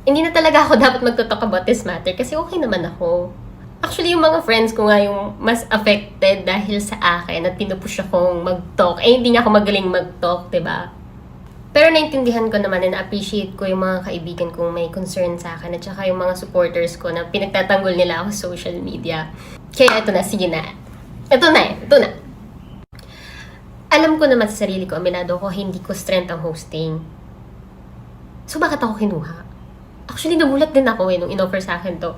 hindi na talaga ako dapat magto-talk about this matter kasi okay naman ako. Actually, yung mga friends ko nga yung mas affected dahil sa akin at pinupush akong mag-talk. Eh, hindi nga ako magaling mag-talk, diba? Pero naintindihan ko naman and appreciate ko yung mga kaibigan kong may concern sa akin at saka yung mga supporters ko na pinagtatanggol nila ako sa social media. Kaya ito na, sige na. Ito na. Alam ko naman sa sarili ko, aminado ko, hindi ko strength ang hosting. So, bakit ako kinuha? Actually, nagulat din ako nung in-offer sa akin to.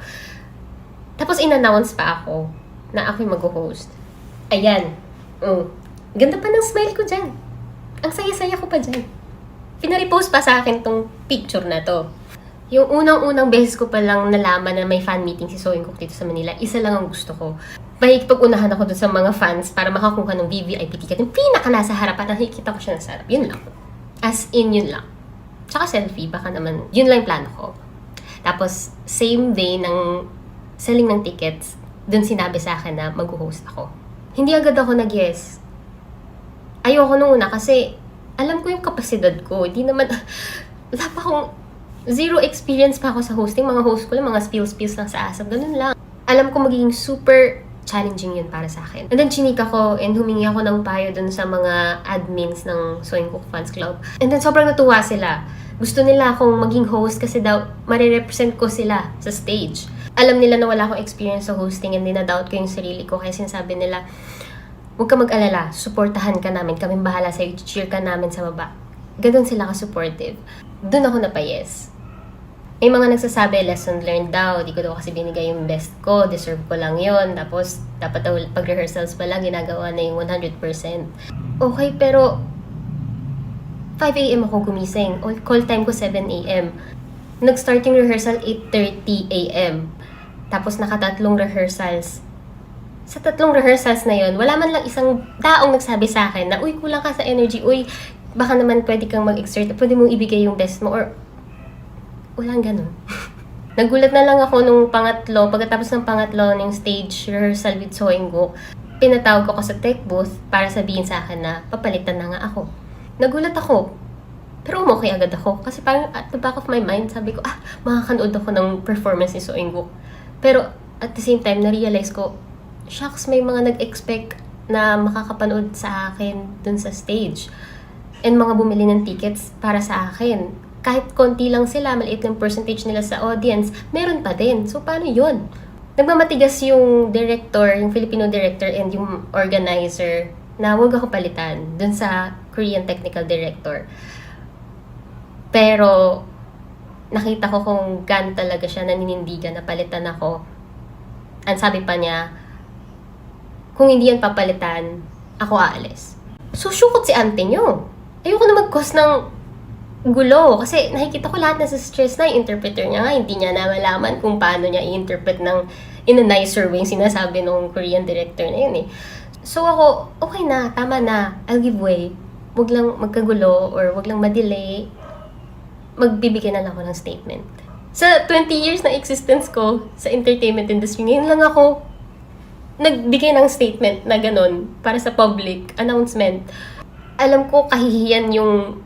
Tapos, in-announce pa ako na ako yung mag-host. Ayan. Ganda pa ng smile ko dyan. Ang saya-saya ko pa dyan. Pinarepost pa sa akin tong picture na to. Yung unang-unang beses ko pa lang nalaman na may fan meeting si Soin Cook dito sa Manila, isa lang ang gusto ko. Mahigpag-unahan ako dun sa mga fans para makakuha ng VVIP ticket. Yung pinaka nasa harapan, nakikita ko siya nasa harap. Yun lang. As in, yun lang. Tsaka selfie, baka naman, yun lang yung plano ko. Tapos, same day ng selling ng tickets, dun sinabi sa akin na mag-host ako. Hindi agad ako nag-yes. Ayoko nung una kasi alam ko yung kapasidad ko. Hindi naman, wala pa akong, zero experience pa ako sa hosting. Mga host ko lang, mga spills lang sa asap. Ganun lang. Alam ko magiging super challenging yun para sa akin. And then, chinika ko and humingi ako ng payo dun sa mga admins ng Soin Cook Fans Club. And then, sobrang natuwa sila. Gusto nila akong maging host kasi daw, marirepresent ko sila sa stage. Alam nila na wala akong experience sa hosting and dinadoubt ko yung sarili ko. Kaya sinasabi nila, huwag ka mag-alala, supportahan ka namin, kaming bahala sa'yo, cheer ka namin sa baba. Ganun sila ka-supportive. Doon ako napayes. May mga nagsasabi, lesson learned daw, di ko daw kasi binigay yung best ko, deserve ko lang yon. Tapos, dapat daw pag-rehearsals pa lang, ginagawa na yung 100%. Okay, pero 5 a.m. ako gumising. Call time ko 7 a.m. Nag-start yung rehearsal 8:30 a.m. Tapos, nakatatlong rehearsals. Sa tatlong rehearsals na yon, wala man lang isang taong nagsabi sa akin na, uy, kulang ka sa energy, uy, baka naman pwede kang mag-exert, pwede mong ibigay yung best mo, or walang ganun. Nagulat na lang ako nung pangatlo, pagkatapos ng pangatlo ng stage rehearsal with Soin Cook, pinatawag ko sa tech booth para sabihin sa akin na papalitan na nga ako. Nagulat ako, pero umokay agad ako, kasi parang at the back of my mind, sabi ko, makakanood ako ng performance ni Soin Cook. Pero at the same time, na-realize ko, shucks, may mga nag-expect na makakapanood sa akin dun sa stage. And mga bumili ng tickets para sa akin. Kahit konti lang sila, maliit ng percentage nila sa audience, meron pa din. So, paano yun? Nagmamatigas yung director, yung Filipino director and yung organizer na huwag ako palitan dun sa Korean technical director. Pero, nakita ko kung gan talaga siya naninindigan na palitan ako. Ang sabi pa niya, kung hindi yan papalitan, ako aalis. So, syukot si ante nyo. Ayoko na mag-cause ng gulo. Kasi nakikita ko lahat na sa stress na. Yung interpreter niya nga, hindi niya na malaman kung paano niya i-interpret ng in a nicer way yung sinasabi ng Korean director na yun eh. So ako, okay na, tama na. I'll give way. Huwag lang magkagulo or huwag lang ma-delay. Magbibigay na lang ako ng statement. Sa 20 years na existence ko sa entertainment industry, ngayon lang ako nagbigay ng statement na ganun para sa public announcement. Alam ko kahihiyan yung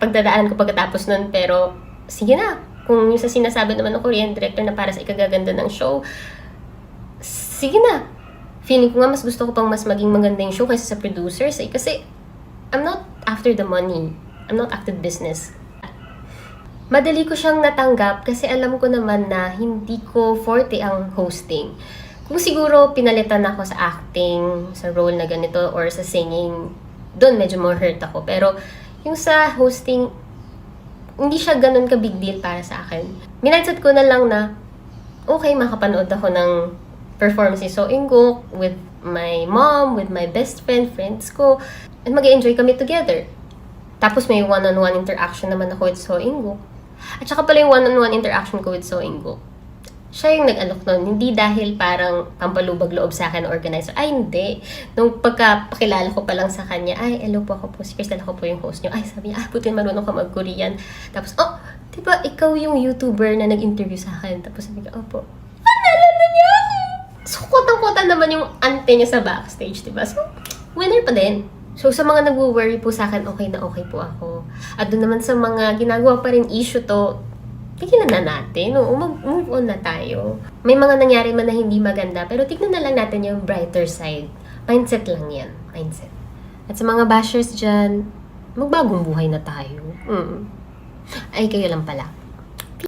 pagdadaan ko pagkatapos nun, pero sige na. Kung yung sa sinasabi naman ng Korean director na para sa ikagaganda ng show, sige na. Feeling ko nga mas gusto ko pang mas maging maganda yung show kaysa sa producers eh. Kasi I'm not after the money. I'm not after business. Madali ko siyang natanggap kasi alam ko naman na hindi ko forte ang hosting. Kung siguro pinalitan ako sa acting, sa role na ganito, or sa singing, doon medyo more hurt ako. Pero yung sa hosting, hindi siya ganun ka big deal para sa akin. Mindset ko na lang na, okay, makapanood ako ng performance ni Soin Cook with my mom, with my best friends ko, and mag-enjoy kami together. Tapos may one-on-one interaction naman ako with Soin Cook. At saka pala yung one-on-one interaction ko with Soin Cook, siya yung nag-alok nun. Hindi dahil parang pampalubag loob sa akin organizer. Ay, hindi. Nung pagkapakilala ko pa lang sa kanya, ay, hello po, ako po, si Crystal, ako po yung host nyo. Ay, sabi niya, buti marunong ka mag-Korean. Tapos, diba, ikaw yung YouTuber na nag-interview sa akin. Tapos sabi ko, opo. Nalala niya ako! So, kotang-kota naman yung ante niya sa backstage, diba? So, winner pa din. So, sa mga nag-worry po sa akin, okay na okay po ako. At doon naman sa mga ginagawa pa rin issue to, tigilan na natin. Oo, move on na tayo. May mga nangyari man na hindi maganda, pero tignan na lang natin yung brighter side. Mindset lang yan. Mindset. At sa mga bashers dyan, magbagong buhay na tayo. Ay, kayo lang pala.